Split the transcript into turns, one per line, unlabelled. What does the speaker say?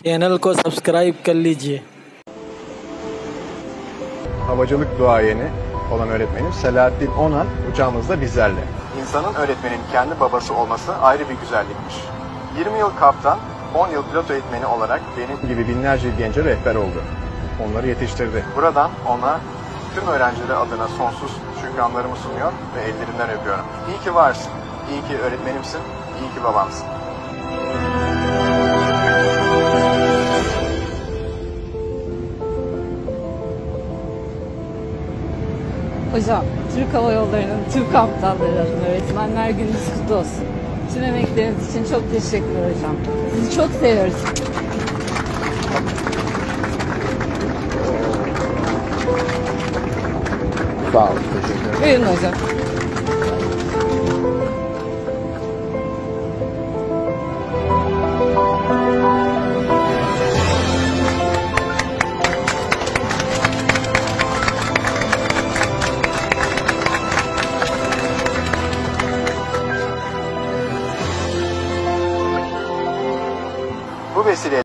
चैनल को सब्सक्राइब कर लीजिए।
Havacılık duayeni olan öğretmenim Selahattin Onan uçağımızda bizlerle. İnsanın öğretmenin kendi babası olması ayrı bir güzellikmiş. 20 yıl kaptan, 10 yıl pilot eğitmeni olarak benim gibi binlerce gence rehber oldu. Onları yetiştirdi. Buradan ona tüm öğrencileri adına sonsuz şükranlarımı sunuyor ve ellerinden öpüyorum. İyi ki varsın, iyi ki öğretmenimsin, iyi ki babamsın.
Hocam, Türk Hava Yolları'nın tüm kaptanları adına Öğretmenler Gününüz kutlu olsun. Tüm emekleriniz için çok teşekkürler hocam. Sizi çok seviyoruz.
Sağ olun, teşekkür ederim.
Buyurun hocam.
Bu vesileyle